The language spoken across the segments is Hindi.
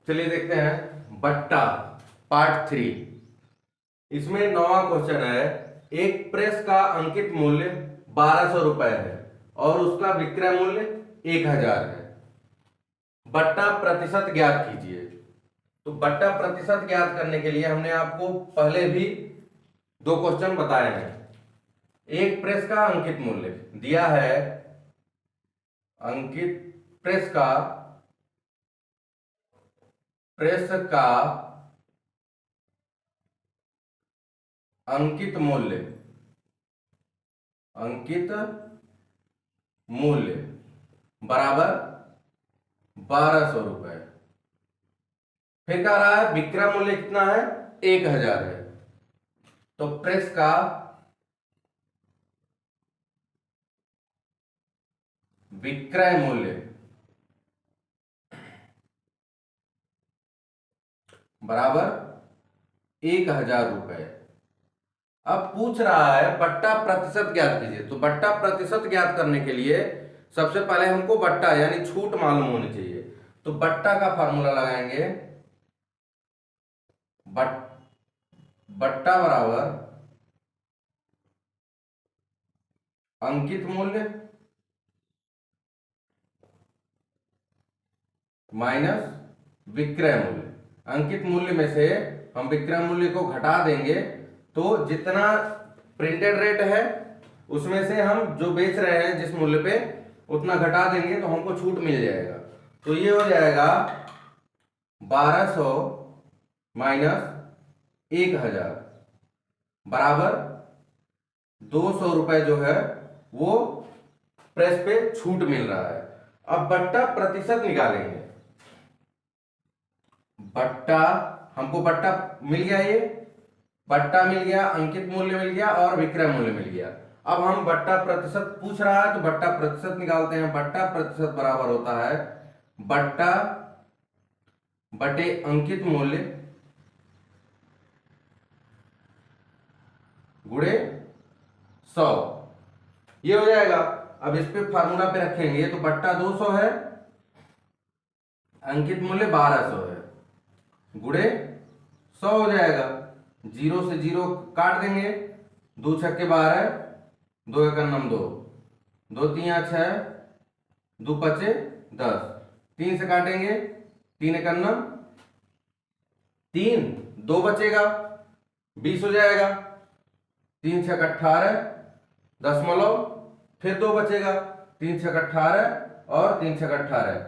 चलिए देखते हैं बट्टा पार्ट 3। इसमें 9वां क्वेश्चन है। एक प्रेस का अंकित मूल्य 1200 रुपए है और उसका विक्रय मूल्य 1000 है। बट्टा प्रतिशत ज्ञात कीजिए। तो बट्टा प्रतिशत ज्ञात करने के लिए हमने आपको पहले भी 2 क्वेश्चन बताए हैं। एक प्रेस का अंकित मूल्य दिया है, अंकित प्रेस का अंकित मूल्य बराबर 1200 रुपए। फिर कह रहा है विक्रय मूल्य कितना है, 1000 है। तो प्रेस का विक्रय मूल्य बराबर 1000 रुपए। अब पूछ रहा है बट्टा प्रतिशत ज्ञात कीजिए। तो बट्टा प्रतिशत ज्ञात करने के लिए सबसे पहले हमको बट्टा यानी छूट मालूम होनी चाहिए। तो बट्टा का फार्मूला लगाएंगे। बट्टा बराबर अंकित मूल्य माइनस विक्रय मूल्य। अंकित मूल्य में से हम विक्रय मूल्य को घटा देंगे तो जितना प्रिंटेड रेट है उसमें से हम जो बेच रहे हैं जिस मूल्य पे उतना घटा देंगे तो हमको छूट मिल जाएगा। तो ये हो जाएगा 1200 माइनस 1000 बराबर 200 रुपए जो है वो प्रेस पे छूट मिल रहा है। अब बट्टा प्रतिशत निकालेंगे। बट्टा हमको बट्टा मिल गया, ये बट्टा मिल गया, अंकित मूल्य मिल गया और विक्रय मूल्य मिल गया। अब हम बट्टा प्रतिशत पूछ रहा है तो बट्टा प्रतिशत निकालते हैं। बट्टा प्रतिशत बराबर होता है बट्टा बटे अंकित मूल्य गुणे 100। ये हो जाएगा। अब इस पे फार्मूला पे रखेंगे तो बट्टा 200 है, अंकित मूल्य 1200 है, गुणे 100 हो जाएगा। 0 से 0 काट देंगे, 2 छक्के 12, 2 एकम 2, 2 तिया 6, 2 पचे 10, 3 से काटेंगे, 3 एकम 3, 2 बचेगा, 20 हो जाएगा। 3 छक 18 दशमलव, फिर 2 बचेगा, 3 छक 18 और 3 छक 18।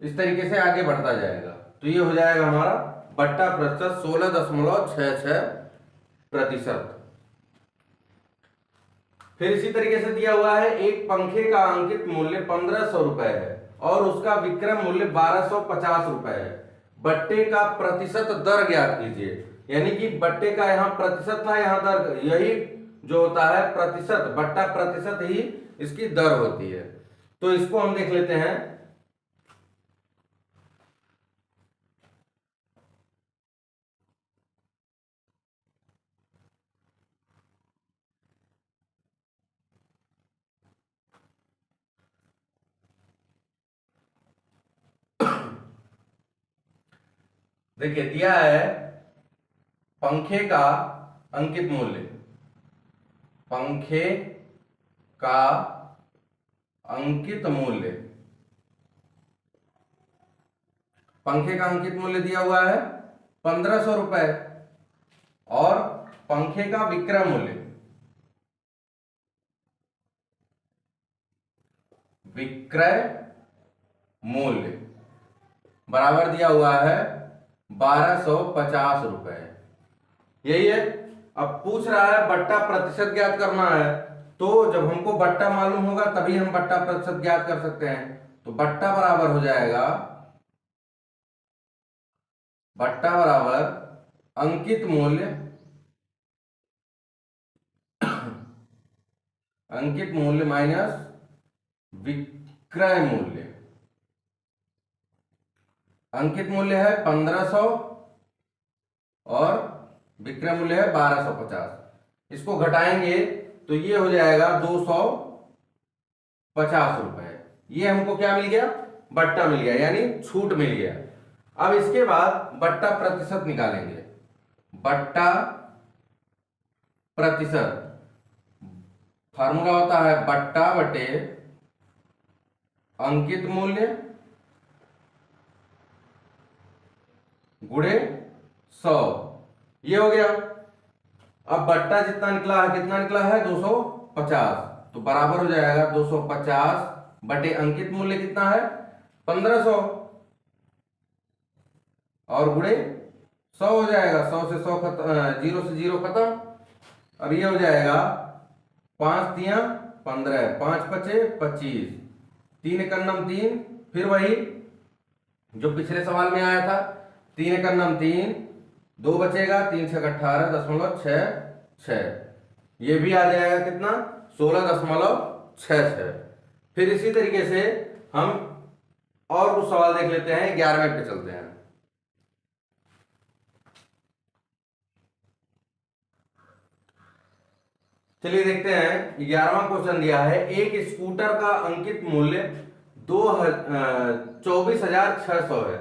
इस तरीके से आगे बढ़ता जाएगा। तो ये हो जाएगा हमारा बट्टा प्रतिशत 16.66%। फिर इसी तरीके से दिया हुआ है एक पंखे का अंकित मूल्य 1500 रुपए है और उसका विक्रय मूल्य 1250 रुपए है। बट्टे का प्रतिशत दर ज्ञात कीजिए। यानी कि बट्टे का यहाँ प्रतिशत था, यहाँ दर, यही जो होता है प्रतिशत, बट्टा प्रतिशत ही इसकी दर होती है। तो इसको हम देख लेते हैं। देखिए दिया है पंखे का अंकित मूल्य, पंखे का अंकित मूल्य, पंखे का अंकित मूल्य दिया हुआ है 1500 रुपए और पंखे का विक्रय मूल्य, बराबर दिया हुआ है 1250 रुपए। यही है। अब पूछ रहा है बट्टा प्रतिशत ज्ञात करना है। तो जब हमको बट्टा मालूम होगा तभी हम बट्टा प्रतिशत ज्ञात कर सकते हैं। तो बट्टा बराबर हो जाएगा, बट्टा बराबर अंकित मूल्य माइनस विक्रय मूल्य। अंकित मूल्य है 1500 और विक्रय मूल्य है 1250। इसको घटाएंगे तो ये हो जाएगा 250 रुपए। ये हमको क्या मिल गया, बट्टा मिल गया, यानी छूट मिल गया। अब इसके बाद बट्टा प्रतिशत निकालेंगे। बट्टा प्रतिशत फार्मूला होता है बट्टा बटे अंकित मूल्य गुणे 100। ये हो गया। अब बट्टा जितना निकला है, कितना निकला है 250, तो बराबर हो जाएगा 250 बटे अंकित मूल्य कितना है 1500 और गुणे 100 हो जाएगा। 100 से 100 खत्म, 0 से 0 खत्म। अब ये हो जाएगा 5 तिया 15, 5 पचे 25, 3 एकन्नम 3, फिर वही जो पिछले सवाल में आया था 3 एकन्नम 3, 2 बचेगा, 3 छक 18.66। ये भी आ जाएगा कितना 16.66। फिर इसी तरीके से हम और कुछ सवाल देख लेते हैं। 11वें पे चलते हैं। चलिए देखते हैं। 11वां क्वेश्चन दिया है, एक स्कूटर का अंकित मूल्य 24,600 है।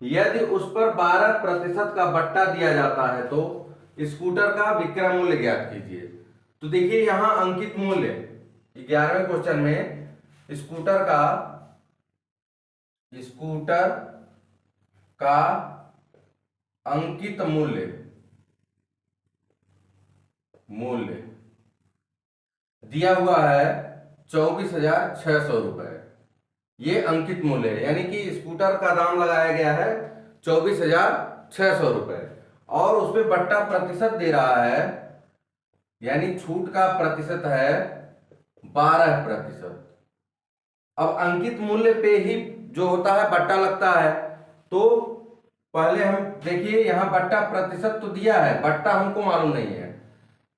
यदि उस पर 12% का बट्टा दिया जाता है तो स्कूटर का विक्रय मूल्य ज्ञात कीजिए। तो देखिए यहां अंकित मूल्य 11वें क्वेश्चन में स्कूटर का अंकित मूल्य दिया हुआ है 24,600 रुपए। ये अंकित मूल्य है, यानी कि स्कूटर का दाम लगाया गया है 24,600 रुपए और उसमें बट्टा प्रतिशत दे रहा है, यानी छूट का प्रतिशत है 12%। अब अंकित मूल्य पे ही जो होता है बट्टा लगता है। तो पहले हम देखिए यहां बट्टा प्रतिशत तो दिया है, बट्टा हमको मालूम नहीं है,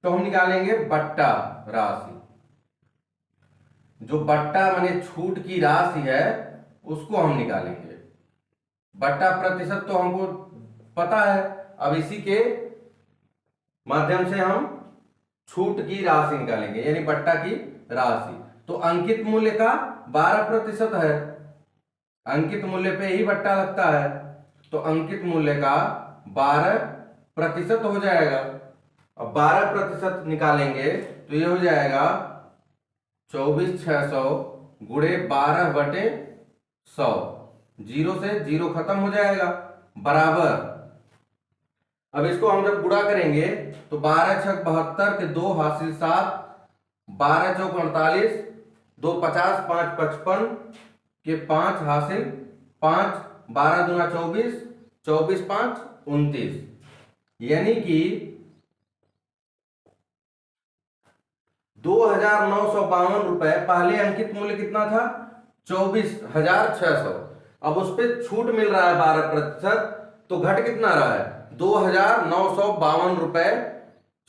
तो हम निकालेंगे बट्टा राशि। जो बट्टा माने छूट की राशि है उसको हम निकालेंगे। बट्टा प्रतिशत तो हमको पता है, अब इसी के माध्यम से हम छूट की राशि निकालेंगे, यानी बट्टा की राशि। तो अंकित मूल्य का 12% है, अंकित मूल्य पे ही बट्टा लगता है, तो अंकित मूल्य का 12% हो जाएगा। अब 12% निकालेंगे तो ये हो जाएगा 24,600 गुणे 12/100। 0 से 0 खत्म हो जाएगा, बराबर। अब इसको हम जब गुणा करेंगे तो 12 छक 72 के 2 हासिल 7, 12 चौक 48, 2 50, 5 55 के 5 हासिल 5, 12 दूना 24, 24 5 29, यानी कि 2,952 रुपए। पहले अंकित मूल्य कितना था 24,600। अब उस पर छूट मिल रहा है 12%, तो घट कितना रहा है 2,952 रुपए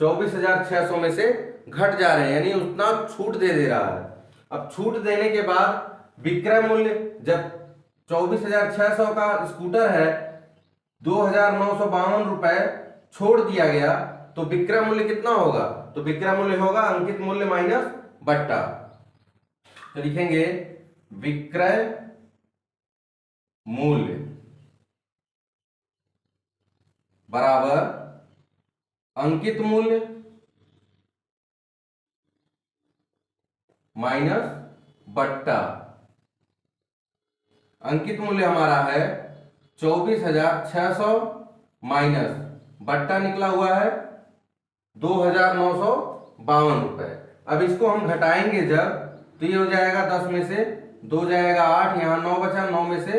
24,600 में से घट जा रहे हैं, यानी उतना छूट दे रहा है। अब छूट देने के बाद विक्रय मूल्य, जब 24,600 का स्कूटर है, 2,952 रुपए छोड़ दिया गया, तो विक्रय मूल्य कितना होगा, तो विक्रय मूल्य होगा अंकित मूल्य माइनस बट्टा। तो लिखेंगे विक्रय मूल्य बराबर अंकित मूल्य माइनस बट्टा। अंकित मूल्य हमारा है 24,600 माइनस बट्टा निकला हुआ है 2,952 रुपए। अब इसको हम घटाएंगे जब, तो ये हो जाएगा 10 में से 2 जाएगा 8, यहाँ 9 बचा, 9 में से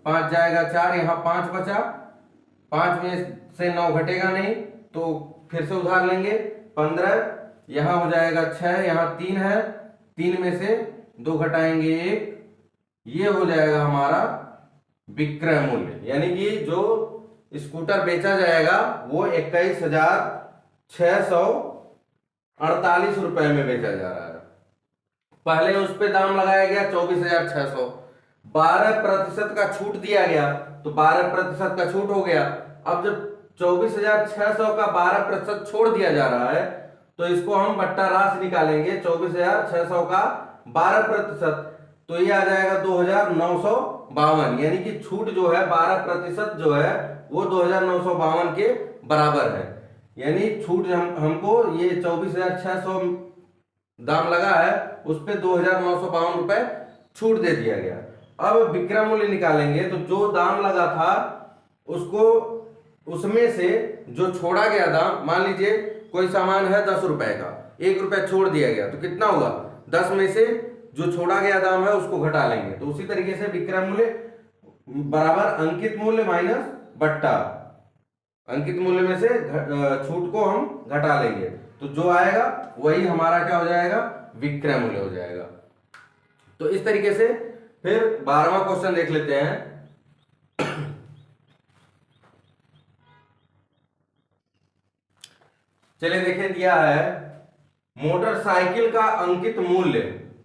5 जाएगा 4, यहाँ 5 बचा, 5 में से 9 घटेगा नहीं, तो फिर से उधार लेंगे 15, यहाँ हो जाएगा 6, यहाँ 3 है, 3 में से 2 घटाएंगे 1, ये हो जाएगा हमारा विक्रय मूल्य, यानी कि जो स्कूटर बेचा जाएगा वो 21,648 रुपए में बेचा जा रहा है। पहले उस पे दाम लगाया गया 24,600, 12% का छूट दिया गया, तो 12% का छूट हो गया। अब जब 24,600 का 12% छोड़ दिया जा रहा है, तो इसको हम बट्टा राशि निकालेंगे। 24,600 का 12%, तो ये आ जाएगा 2,900 52, यानी कि छूट जो है 12% जो है वो 2952 के बराबर है। यानी छूट हमको ये 24,600 दाम लगा है, उस पे 2,952 रुपए छूट दे दिया गया। अब विक्रय मूल्य निकालेंगे तो जो दाम लगा था उसको, उसमें से जो छोड़ा गया दाम, मान लीजिए कोई सामान है 10 रुपए का, 1 रुपया छोड़ दिया गया तो कितना हुआ, 10 में से जो छोड़ा गया दाम है उसको घटा लेंगे। तो उसी तरीके से विक्रय मूल्य बराबर अंकित मूल्य माइनस बट्टा, अंकित मूल्य में से छूट को हम घटा लेंगे, तो जो आएगा वही हमारा क्या हो जाएगा, विक्रय मूल्य हो जाएगा। तो इस तरीके से फिर 12वां क्वेश्चन देख लेते हैं। चलिए देखें, दिया है मोटरसाइकिल का अंकित मूल्य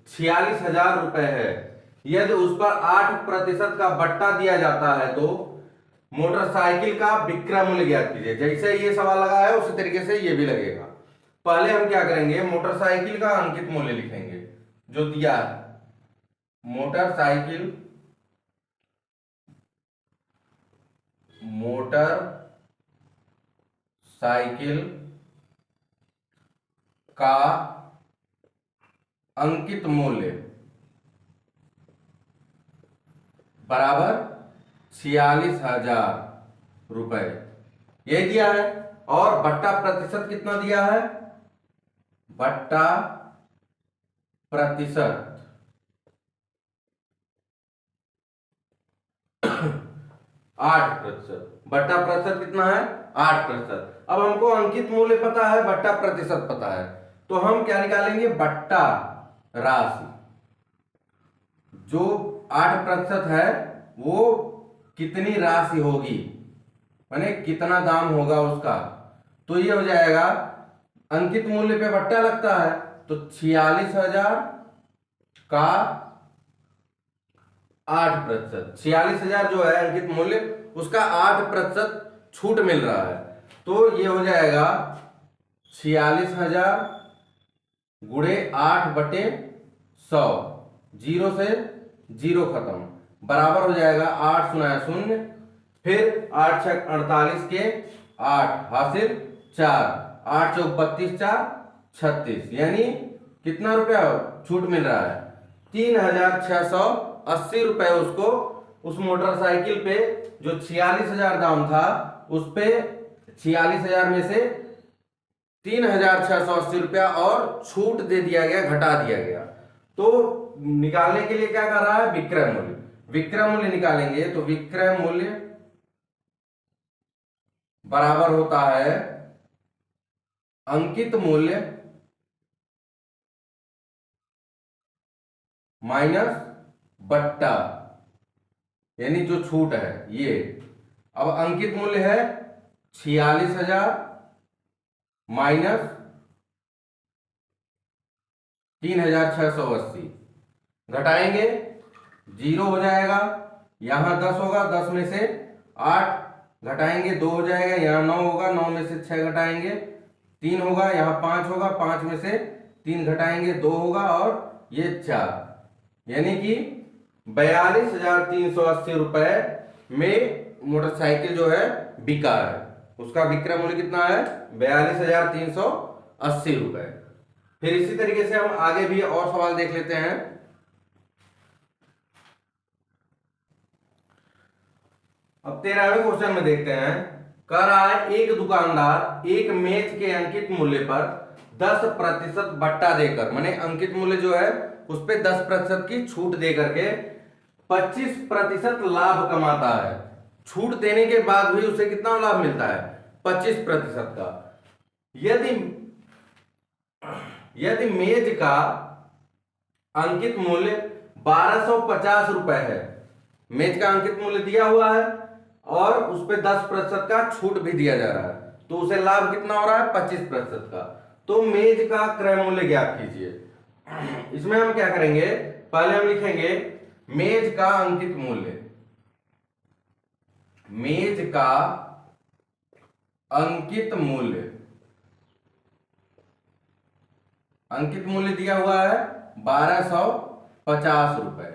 46,000 रुपए है, यदि उस पर 8% का बट्टा दिया जाता है तो मोटरसाइकिल का विक्रय मूल्य ज्ञात कीजिए। जैसे ये सवाल लगा है उसी तरीके से ये भी लगेगा। पहले हम क्या करेंगे, मोटरसाइकिल का अंकित मूल्य लिखेंगे जो दिया है, मोटरसाइकिल का अंकित मूल्य बराबर 46,000 रुपए, ये दिया है। और बट्टा प्रतिशत कितना दिया है, बट्टा प्रतिशत 8%, बट्टा प्रतिशत कितना है, 8%। अब हमको अंकित मूल्य पता है, बट्टा प्रतिशत पता है, तो हम क्या निकालेंगे, बट्टा राशि। जो 8% है वो कितनी राशि होगी, माने कितना दाम होगा उसका, तो ये हो जाएगा, अंकित मूल्य पे बट्टा लगता है तो 46,000 का 8%, 46,000 जो है अंकित मूल्य, उसका 8% छूट मिल रहा है, तो ये हो जाएगा 46,000 गुणे 8/100, जीरो से जीरो खत्म, बराबर हो जाएगा 8 शून्य 0, फिर 8 6 48 के 8 हासिल 4, 8 चौक 32, 4 36, यानी कितना रुपया छूट मिल रहा है, 3,680 रुपए उसको, उस मोटरसाइकिल पे जो 46,000 दाम था उस पे 46,000 में से 3,680 रुपया और छूट दे दिया गया, घटा दिया गया। तो निकालने के लिए क्या कर रहा है, विक्रय मूल्य, विक्रय मूल्य निकालेंगे तो विक्रय मूल्य बराबर होता है अंकित मूल्य माइनस बट्टा, यानी जो छूट है ये। अब अंकित मूल्य है 46,000 माइनस 3,680, घटाएंगे जीरो हो जाएगा, यहां 10 होगा, 10 में से 8 घटाएंगे 2 हो जाएगा, यहां 9 होगा, 9 में से 6 घटाएंगे 3 होगा, यहां 5 होगा, 5 में से 3 घटाएंगे 2 होगा, और ये 4, यानी कि 42,380 रुपए में मोटरसाइकिल जो है बिका है, उसका विक्रय मूल्य कितना है, 42,380 रुपए। फिर इसी तरीके से हम आगे भी और सवाल देख लेते हैं। अब 13वें क्वेश्चन में देखते हैं, कह रहा है एक दुकानदार एक मेज के अंकित मूल्य पर 10% बट्टा देकर, माने अंकित मूल्य जो है उस पे 10% की छूट दे करके 25% लाभ कमाता है। छूट देने के बाद भी उसे कितना लाभ मिलता है, 25% का। यदि मेज का अंकित मूल्य 1250 रुपए है, मेज का अंकित मूल्य दिया हुआ है और उस पे 10% का छूट भी दिया जा रहा है, तो उसे लाभ कितना हो रहा है, 25% का। तो मेज का क्रय मूल्य ज्ञात कीजिए। इसमें हम क्या करेंगे, पहले हम लिखेंगे मेज का अंकित मूल्य, मेज का अंकित मूल्य, अंकित मूल्य दिया हुआ है 1250 रुपए,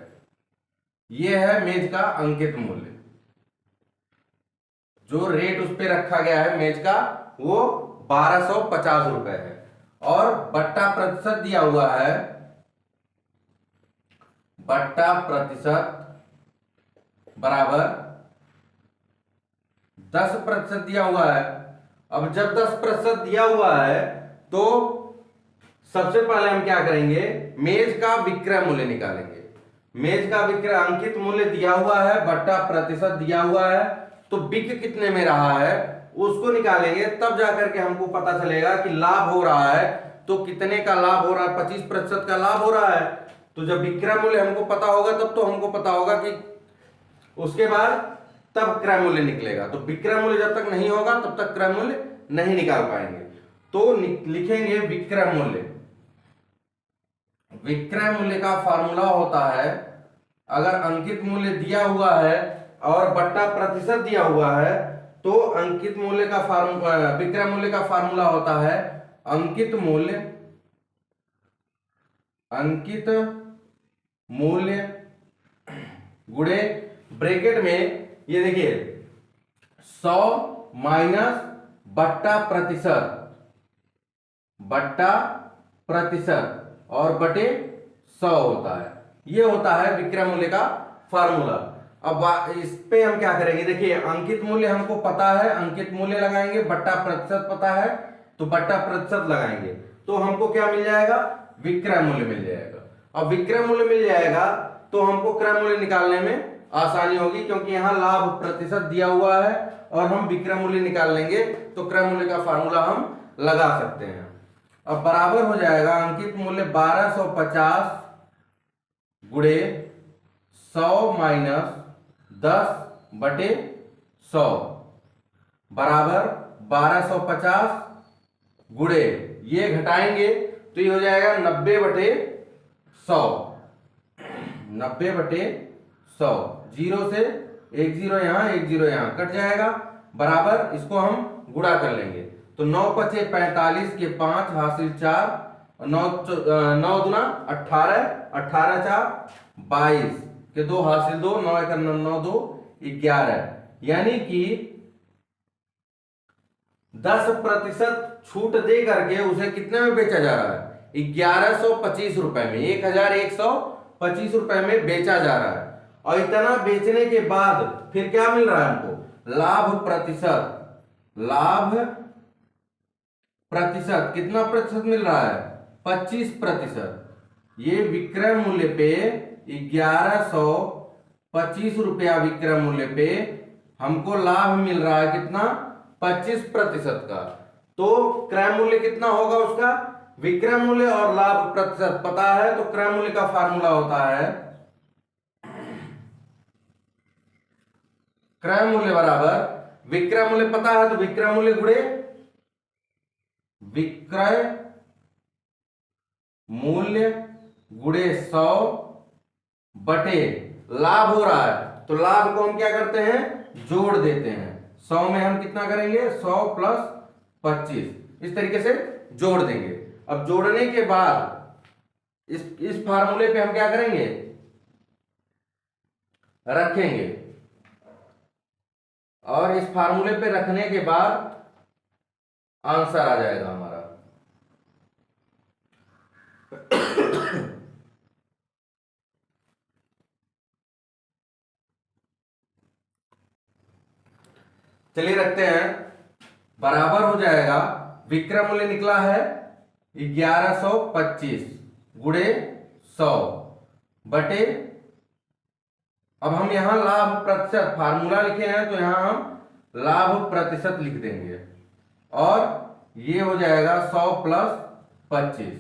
ये है मेज का अंकित मूल्य, जो रेट उस पे रखा गया है मेज का वो 1250 रुपए है। और बट्टा प्रतिशत दिया हुआ है, बट्टा प्रतिशत बराबर 10% दिया हुआ है। अब जब 10% दिया हुआ है तो सबसे पहले हम क्या करेंगे, मेज का विक्रय मूल्य निकालेंगे। मेज का विक्रय अंकित मूल्य दिया हुआ है, बट्टा प्रतिशत दिया हुआ है, तो बिक कितने में रहा है उसको निकालेंगे, तब जाकर के हमको पता चलेगा कि लाभ हो रहा है तो कितने का लाभ हो रहा है, 25% का लाभ हो रहा है। तो जब विक्रय मूल्य हमको पता होगा तब तो हमको पता होगा कि उसके बाद तब क्रय मूल्य निकलेगा। तो विक्रय मूल्य जब तक नहीं होगा तब तक क्रय मूल्य नहीं निकाल पाएंगे। तो लिखेंगे विक्रय मूल्य। विक्रय मूल्य का फार्मूला होता है, अगर अंकित मूल्य दिया हुआ है और बट्टा प्रतिशत दिया हुआ है तो अंकित मूल्य का विक्रय मूल्य का फार्मूला होता है अंकित मूल्य गुणे ब्रैकेट में ये देखिए 100 माइनस बट्टा प्रतिशत और बटे 100 होता है। ये होता है विक्रय मूल्य का फार्मूला। अब इस पे हम क्या करेंगे, देखिए अंकित मूल्य हमको पता है, अंकित मूल्य लगाएंगे, बट्टा प्रतिशत पता है तो बट्टा प्रतिशत लगाएंगे, तो हमको क्या मिल जाएगा, विक्रय मूल्य मिल जाएगा। अब विक्रय मूल्य मिल जाएगा तो हमको क्रय मूल्य निकालने में आसानी होगी, क्योंकि यहाँ लाभ प्रतिशत दिया हुआ है और हम विक्रय मूल्य निकाल लेंगे तो क्रय मूल्य का फार्मूला हम लगा सकते हैं। अब बराबर हो जाएगा अंकित मूल्य 1250 गुणे 100 माइनस 10 बटे 100 बराबर 1250 गुणे ये घटाएंगे तो ये हो जाएगा 90 बटे 100। 90 बटे 100, जीरो से एक जीरो यहाँ एक जीरो यहाँ कट जाएगा, बराबर इसको हम गुणा कर लेंगे तो 9 पचे 45 के 5 हासिल 4 और 9 दूना 18, 18 4 22 के 2 हासिल 2, 9 एक 9 2 11, यानी कि 10% छूट दे करके उसे कितने में बेचा जा रहा है, 1125 रुपए में, 1125 रुपए में बेचा जा रहा है। और इतना बेचने के बाद फिर क्या मिल रहा है हमको, लाभ प्रतिशत कितना प्रतिशत मिल रहा है, 25%। ये विक्रय मूल्य पे 1125 रुपया विक्रय मूल्य पे हमको लाभ मिल रहा है कितना, 25% का। तो क्रय मूल्य कितना होगा उसका, विक्रय मूल्य और लाभ प्रतिशत पता है तो क्रय मूल्य का फार्मूला होता है क्रय मूल्य बराबर विक्रय मूल्य पता है तो विक्रय मूल्य गुणे विक्रय मूल्य गुणे 100 बटे लाभ हो रहा है तो लाभ को हम क्या करते हैं, जोड़ देते हैं। 100 में हम कितना करेंगे, 100 प्लस 25, इस तरीके से जोड़ देंगे। अब जोड़ने के बाद इस फार्मूले पे हम क्या करेंगे, रखेंगे, और इस फार्मूले पे रखने के बाद आंसर आ जाएगा हमारा। चलिए रखते हैं, बराबर हो जाएगा, विक्रय मूल्य निकला है 1125 गुणे 100 बटे, अब हम यहां लाभ प्रतिशत फार्मूला लिखे हैं तो यहां हम लाभ प्रतिशत लिख देंगे और ये हो जाएगा 100 प्लस 25।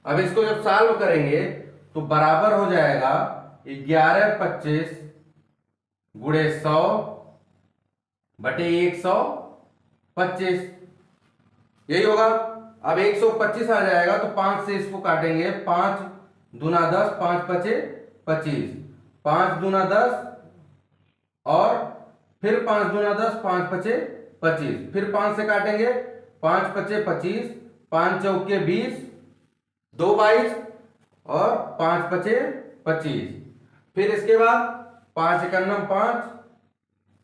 अब इसको जब सॉल्व करेंगे तो बराबर हो जाएगा 1125 गुणे 100 बटे 125, यही होगा। अब 125 आ जाएगा तो 5 से इसको काटेंगे, 5 दूना 10, 5 पचे 25, 5 दूना 10 और फिर 5 दूना 10, 5 पचे 25, फिर 5 से काटेंगे, 5 पचे 25, 5 चौके 20, 2 22 और 5 पचे 25, फिर इसके बाद 5 एकम 5,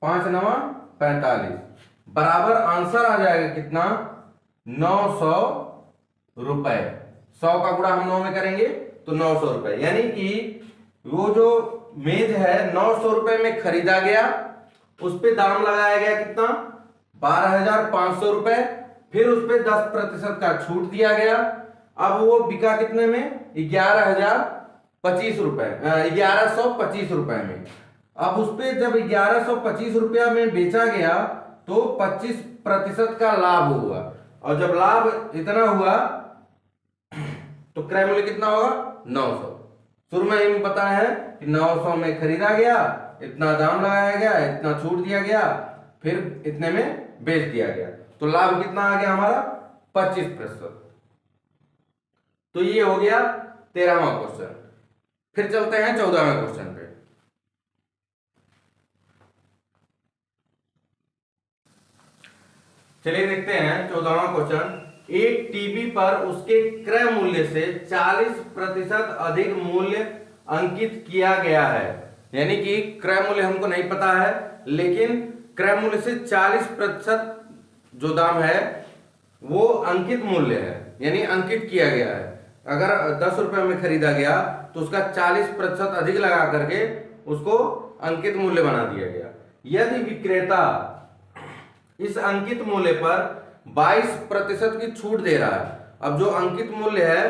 5 नवा 45, बराबर आंसर आ जाएगा कितना, 900 रुपए। 100 का गुणा हम 9 में करेंगे तो 900 रुपए, यानी कि वो जो मेज है 900 रुपए में खरीदा गया, उस पे दाम लगाया गया कितना, 12,500 रुपए। फिर उस पे 10% का छूट दिया गया। अब वो बिका कितने में, 11,025 रुपए, 1125 रुपए में। अब उस पे जब 1125 रुपया में बेचा गया तो 25% का लाभ हुआ, और जब लाभ इतना हुआ तो क्रय मूल्य कितना होगा, 900। शुरू में ही पता है कि 900 में खरीदा गया, इतना दाम लगाया गया, इतना छूट दिया गया, फिर इतने में बेच दिया गया, तो लाभ कितना आ गया हमारा, 25%। तो ये हो गया 13वां क्वेश्चन। फिर चलते हैं 14वें क्वेश्चन पे। चलिए देखते हैं 14वां क्वेश्चन। एक टीवी पर उसके क्रय मूल्य से 40% अधिक मूल्य अंकित किया गया है, यानी कि क्रय मूल्य हमको नहीं पता है, लेकिन क्रय मूल्य से 40% जो दाम है वो अंकित मूल्य है, यानी अंकित किया गया है। अगर 10 रुपए में खरीदा गया तो उसका 40% अधिक लगा करके उसको अंकित मूल्य बना दिया गया। यदि विक्रेता इस अंकित मूल्य पर 22% की छूट दे रहा है, अब जो अंकित मूल्य है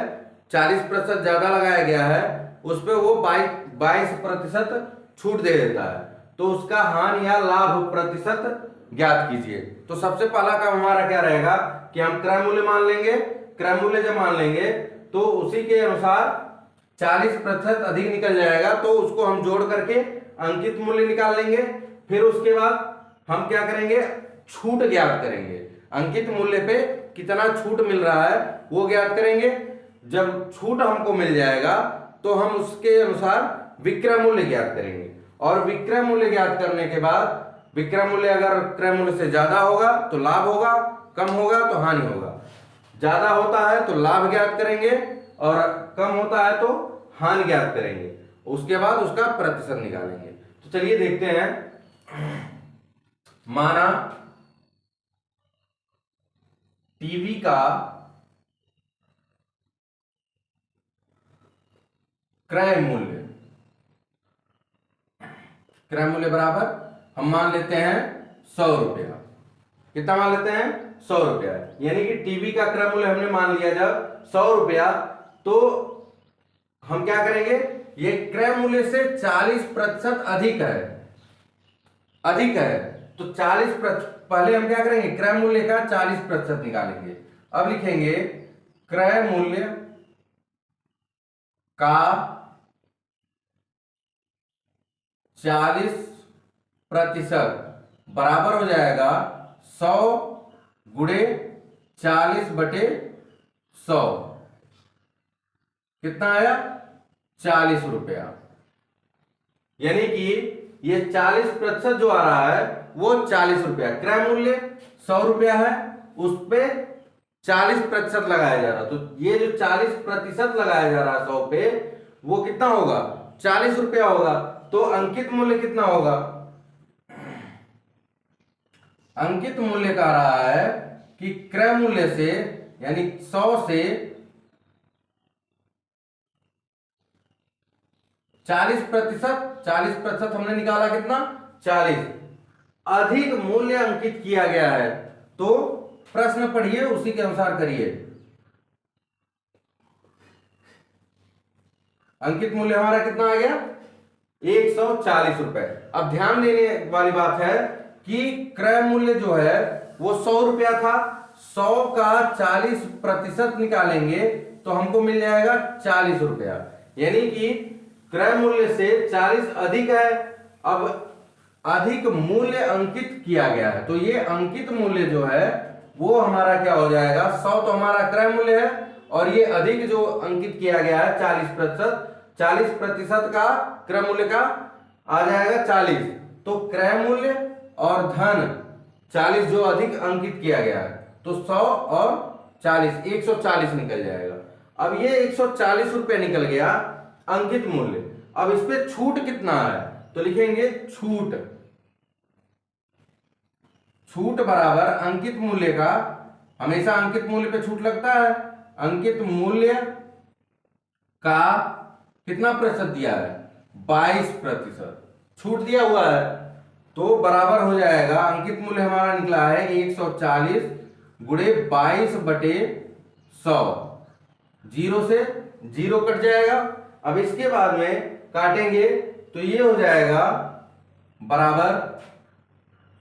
40% ज्यादा लगाया गया है, उस पर वो 22% छूट दे देता है, तो उसका हानि या लाभ प्रतिशत ज्ञात कीजिए। तो सबसे पहला काम हमारा क्या रहेगा कि हम क्रय मूल्य मान लेंगे। क्रय मूल्य जब मान लेंगे तो उसी के अनुसार 40% अधिक निकल जाएगा, तो उसको हम जोड़ करके अंकित मूल्य निकाल लेंगे। फिर उसके बाद हम क्या करेंगे, छूट ज्ञात करेंगे। अंकित मूल्य पे कितना छूट मिल रहा है वो ज्ञात करेंगे। जब छूट हमको मिल जाएगा तो हम उसके अनुसार विक्रय मूल्य ज्ञात करेंगे, और विक्रय मूल्य ज्ञात करने के बाद विक्रय मूल्य अगर क्रय मूल्य से ज्यादा होगा तो लाभ होगा, कम होगा तो हानि होगा। ज्यादा होता है तो लाभ ज्ञात करेंगे, और कम होता है तो हानि ज्ञात करेंगे। उसके बाद उसका प्रतिशत निकालेंगे। तो चलिए देखते हैं। माना टीवी का क्रय मूल्य बराबर हम मान लेते हैं 100 रुपया। कितना मान लेते हैं, 100 रुपया, यानी कि टीवी का क्रय मूल्य हमने मान लिया जब 100 रुपया, तो हम क्या करेंगे, ये क्रय मूल्य से 40% अधिक है, तो 40% पहले हम क्या करेंगे, क्रय मूल्य का 40% निकालेंगे। अब लिखेंगे क्रय मूल्य का 40% बराबर हो जाएगा 100 गुणे 40/100। कितना आया, 40 रुपया। यानी कि ये 40% जो आ रहा है वो 40 रुपया, क्रय मूल्य 100 रुपया है, उस पे 40% लगाया जा रहा, तो ये जो 40% लगाया जा रहा है 100 पे, वो कितना होगा, 40 रुपया होगा। तो अंकित मूल्य कितना होगा, अंकित मूल्य का रहा है कि क्रय मूल्य से, यानी 100 से 40% हमने निकाला कितना, 40 अधिक मूल्य अंकित किया गया है। तो प्रश्न पढ़िए, उसी के अनुसार करिए। अंकित मूल्य हमारा कितना आ गया, 140 रुपए। अब ध्यान देने वाली बात है कि क्रय मूल्य जो है वो 100 रुपया था, 100 का 40% निकालेंगे तो हमको मिल जाएगा 40 रुपया, यानी कि क्रय मूल्य से 40 अधिक है। अब अधिक मूल्य अंकित किया गया है, तो ये अंकित मूल्य जो है वो हमारा क्या हो जाएगा, 100 तो हमारा क्रय मूल्य है, और ये अधिक जो अंकित किया गया है 40% का क्रय मूल्य का आ जाएगा 40। तो क्रय मूल्य और धन 40 जो अधिक अंकित किया गया है, तो 100 और 40 140 निकल जाएगा। अब ये 140 रुपये निकल गया अंकित मूल्य। अब इस पे छूट कितना है, तो लिखेंगे छूट बराबर अंकित मूल्य का, हमेशा अंकित मूल्य पे छूट लगता है, अंकित मूल्य का कितना प्रतिशत दिया है, 22% छूट दिया हुआ है, तो बराबर हो जाएगा, अंकित मूल्य हमारा निकला है 140 गुणे 22/100, जीरो से जीरो कट जाएगा। अब इसके बाद में काटेंगे तो ये हो जाएगा बराबर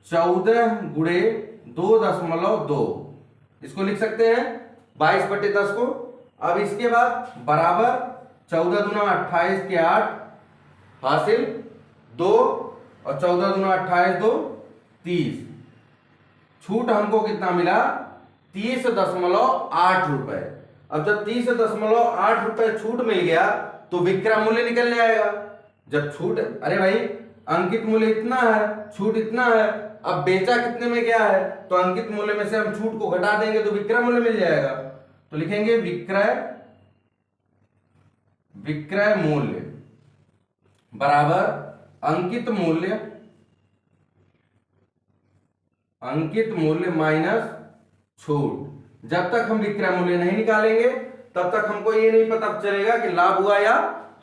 14 गुणे 2.2, इसको लिख सकते हैं 22/10 को। अब इसके बाद बराबर 14 दूना 28 के 8 हासिल 2 और 14 दूना 28 2 30, छूट हमको कितना मिला 30.8 रुपए। अब जब 30.8 रुपए छूट मिल गया तो विक्रय मूल्य निकल जाएगा। जब छूट, अरे भाई अंकित मूल्य इतना है, छूट इतना है, अब बेचा कितने में गया है, तो अंकित मूल्य में से हम छूट को घटा देंगे तो विक्रय मूल्य मिल जाएगा। तो लिखेंगे विक्रय मूल्य बराबर अंकित मूल्य माइनस छूट। जब तक हम विक्रय मूल्य नहीं निकालेंगे तब तक हमको ये नहीं पता चलेगा कि लाभ हुआ या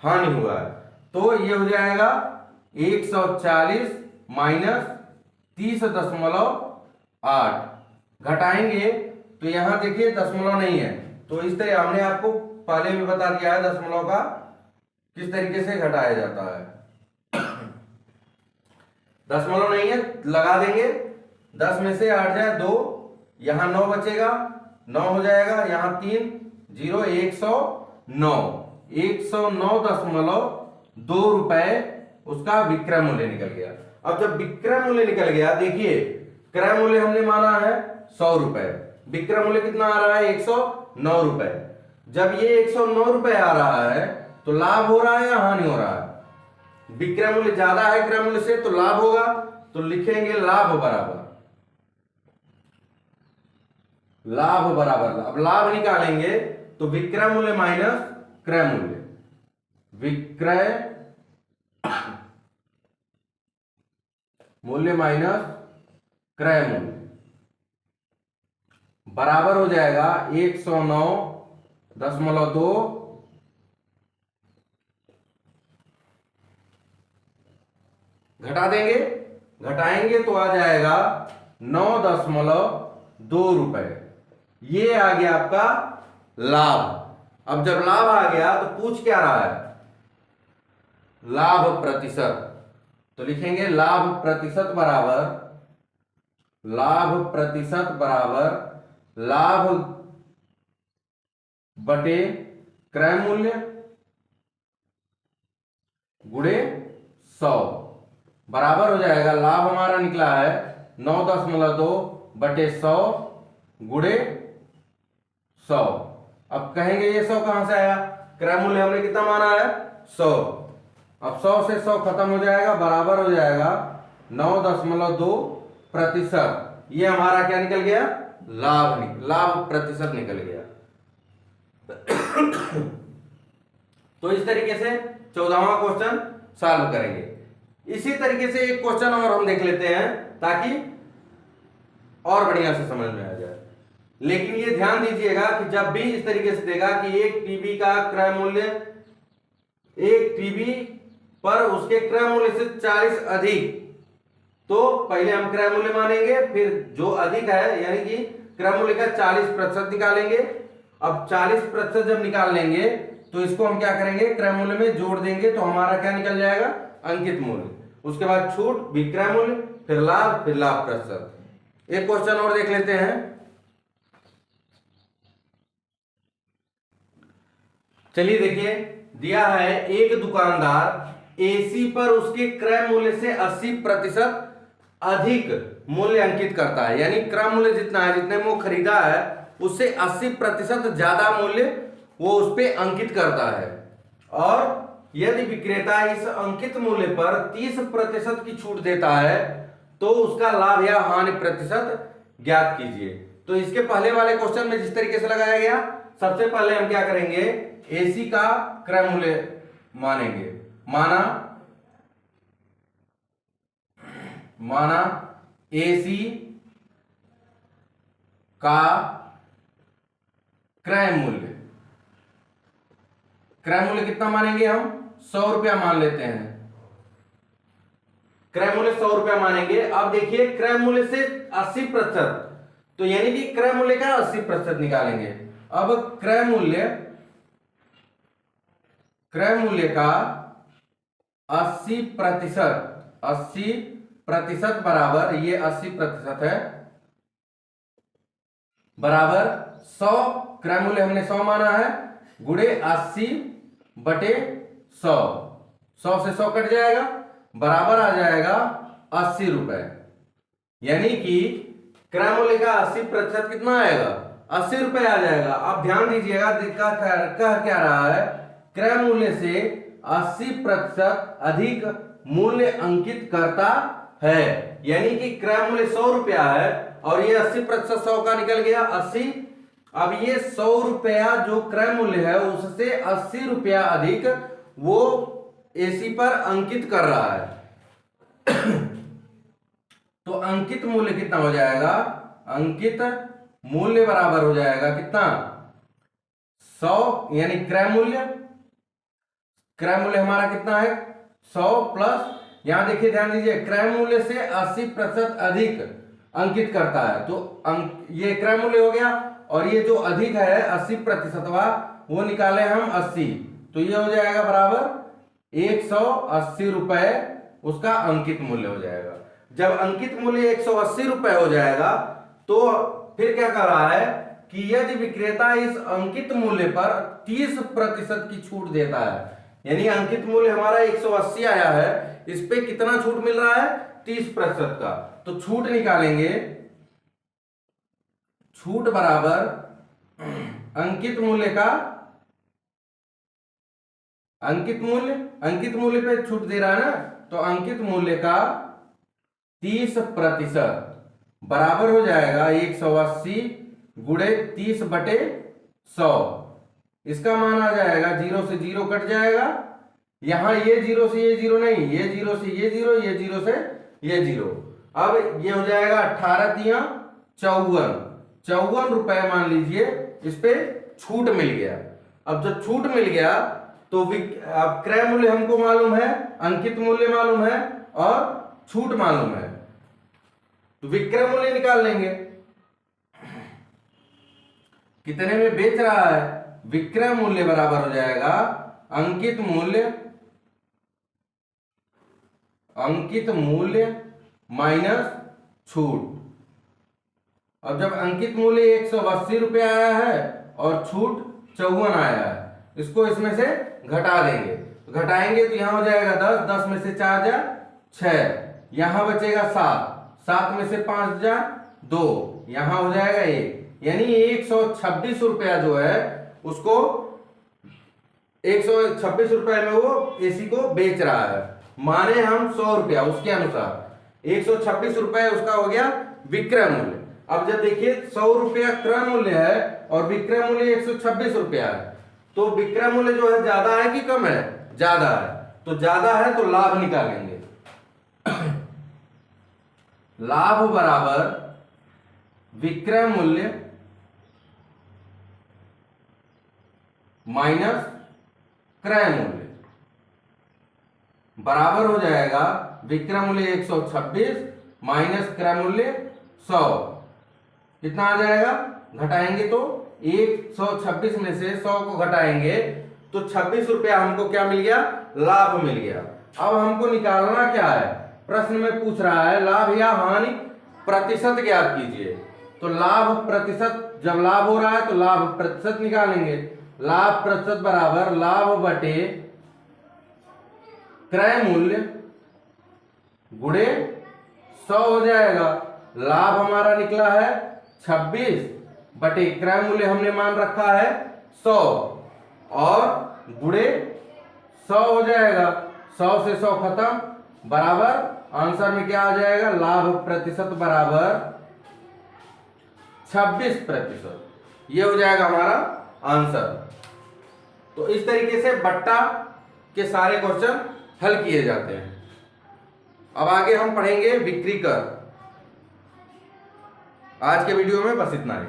हानि हुआ है। तो ये हो जाएगा 140 माइनस 30.8, घटाएंगे तो यहां देखिए दशमलव नहीं है, तो इस तरह हमने आपको पहले भी बता दिया है दशमलव का किस तरीके से घटाया जाता है। दशमलव नहीं है, लगा देंगे, 10 में से 8 जाए 2, यहां 9 बचेगा, 9 हो जाएगा, यहां 3 0 109.2 रुपए उसका विक्रय मूल्य निकल गया। अब जब विक्रय मूल्य निकल गया, देखिए क्रय मूल्य हमने माना है 100 रुपए, विक्रय मूल्य कितना आ रहा है 109 रुपए। जब ये 109 रुपए आ रहा है तो लाभ हो रहा है या हानि हो रहा है, विक्रय मूल्य ज्यादा है क्रय मूल्य से तो लाभ होगा, तो लिखेंगे लाभ बराबर अब लाभ निकालेंगे तो विक्रय मूल्य माइनस क्रय मूल्य, विक्रय मूल्य माइनस क्रय मूल्य बराबर हो जाएगा 109.2, घटा देंगे, घटाएंगे तो आ जाएगा 9.2 रुपए। ये आ गया आपका लाभ। अब जब लाभ आ गया तो पूछ क्या रहा है, लाभ प्रतिशत, तो लिखेंगे लाभ प्रतिशत बराबर लाभ बटे क्रय मूल्य गुणे 100, बराबर हो जाएगा, लाभ हमारा निकला है 9.2 बटे 100 गुणे 100। अब कहेंगे ये 100 कहां से आया, क्रय मूल्य हमने कितना माना है 100, अब 100 से 100 खत्म हो जाएगा, बराबर हो जाएगा 9.2%। ये हमारा क्या निकल गया, लाभ प्रतिशत निकल गया। तो इस तरीके से 14वां क्वेश्चन सॉल्व करेंगे। इसी तरीके से एक क्वेश्चन और हम देख लेते हैं ताकि और बढ़िया से समझ में आ जाए। लेकिन ये ध्यान दीजिएगा कि जब भी इस तरीके से देगा कि एक टीबी का क्रय मूल्य, एक टीबी पर उसके क्रय मूल्य से 40 अधिक, तो पहले हम क्रय मूल्य मानेंगे, फिर जो अधिक है यानी कि क्रय मूल्य का 40% निकालेंगे। अब 40% जब निकाल लेंगे तो इसको हम क्या करेंगे, क्रय मूल्य में जोड़ देंगे, तो हमारा क्या निकल जाएगा, अंकित मूल्य। उसके बाद छूट, विक्रय मूल्य, फिर लाभ प्रतिशत। एक क्वेश्चन और देख लेते हैं। चलिए देखिए, दिया है एक दुकानदार एसी पर उसके क्रय मूल्य से 80% अधिक मूल्य अंकित करता है, यानी क्रय मूल्य जितना है, जितने में वो खरीदा है उससे 80% ज्यादा मूल्य वो उस पे अंकित करता है, और यदि विक्रेता इस अंकित मूल्य पर 30% की छूट देता है तो उसका लाभ या हानि प्रतिशत ज्ञात कीजिए। तो इसके पहले वाले क्वेश्चन में जिस तरीके से लगाया गया, सबसे पहले हम क्या करेंगे, एसी का क्रय मूल्य मानेंगे, माना AC का क्रय मूल्य कितना मानेंगे हम? 100 रुपया मान लेते हैं। क्रय मूल्य 100 रुपया मानेंगे। अब देखिए क्रय मूल्य से 80%, तो यानी कि क्रय मूल्य का 80% निकालेंगे। अब क्रय मूल्य का 80% बराबर, ये 80% है, बराबर 100, क्रय मूल्य हमने 100 माना है, गुणे 80/100, 100 से 100 कट जाएगा, बराबर आ जाएगा 80 रुपए। यानी कि क्रय मूल्य का 80% कितना आएगा? 80 रुपए आ जाएगा। अब ध्यान दीजिएगा, कह क्या रहा है? क्रय मूल्य से 80% अधिक मूल्य अंकित करता है। यानी कि क्रय मूल्य 100 रुपया है और ये 80% 100 का निकल गया 80। अब ये 100 रुपया जो क्रय मूल्य है उससे 80 रुपया अधिक वो एसी पर अंकित कर रहा है। तो अंकित मूल्य कितना हो जाएगा? अंकित मूल्य बराबर हो जाएगा कितना? 100, यानी क्रय मूल्य हमारा कितना है? 100 प्लस, यहां देखिए ध्यान दीजिए, क्रय मूल्य से 80% अधिक अंकित करता है, तो ये क्रय मूल्य हो गया, और ये जो अधिक है 80% वो निकाले हम 80, तो ये हो जाएगा बराबर 180 रुपए उसका अंकित मूल्य हो जाएगा। जब अंकित मूल्य 180 रुपए हो जाएगा तो फिर क्या कर रहा है कि यदि विक्रेता इस अंकित मूल्य पर 30% की छूट देता है, यानी अंकित मूल्य हमारा 180 आया है, इस पे कितना छूट मिल रहा है? 30% का। तो छूट निकालेंगे, छूट बराबर अंकित मूल्य पे छूट दे रहा है ना, तो अंकित मूल्य का 30% बराबर हो जाएगा 180 गुणे 30/100। इसका मान आ जाएगा, 0 से 0 कट जाएगा, यहां ये 0 से ये 0 नहीं, ये 0 से ये 0, ये 0 से ये 0। अब ये हो जाएगा 18×3 = 54 रुपए मान लीजिए, इस पे छूट मिल गया। अब जब छूट मिल गया तो अब क्रय मूल्य हमको मालूम है, अंकित मूल्य मालूम है और छूट मालूम है, तो विक्रय मूल्य निकाल लेंगे। कितने में बेच रहा है? विक्रय मूल्य बराबर हो जाएगा अंकित मूल्य माइनस छूट। अब जब अंकित मूल्य 180 रुपये आया है और छूट 54 आया है, इसको इसमें से घटा देंगे, घटाएंगे तो यहां हो जाएगा 10, 10 में से 4 जा 6, यहां बचेगा 7, 7 में से 5 जा 2, यहां हो जाएगा 1, यानी 126 रुपया जो है उसको 126 रुपए में वो एसी को बेच रहा है। माने हम 100 रुपया, उसके अनुसार 126 रुपए उसका हो गया विक्रय मूल्य। अब जब देखिए 100 रुपया क्रय मूल्य है और विक्रय मूल्य 126 रुपया है, तो विक्रय मूल्य जो है ज्यादा है कि कम है? ज्यादा है, तो ज्यादा है तो लाभ निकालेंगे। लाभ बराबर विक्रय मूल्य माइनस क्रय मूल्य बराबर हो जाएगा विक्रय मूल्य 126 माइनस क्रय मूल्य 100। कितना आ जाएगा? घटाएंगे तो 126 में से 100 को घटाएंगे तो 26 रुपया हमको क्या मिल गया? लाभ मिल गया। अब हमको निकालना क्या है? प्रश्न में पूछ रहा है लाभ या हानि प्रतिशत ज्ञात कीजिए। तो लाभ प्रतिशत, जब लाभ हो रहा है तो लाभ प्रतिशत निकालेंगे। लाभ प्रतिशत बराबर लाभ बटे क्रय मूल्य गुणे 100 हो जाएगा। लाभ हमारा निकला है 26 बटे क्रय मूल्य हमने मान रखा है 100 और गुणे 100 हो जाएगा। 100 से 100 खत्म, बराबर आंसर में क्या आ जाएगा? लाभ प्रतिशत बराबर 26%। ये हो जाएगा हमारा आंसर। तो इस तरीके से बट्टा के सारे क्वेश्चन हल किए जाते हैं। अब आगे हम पढ़ेंगे विक्री कर। आज के वीडियो में बस इतना ही।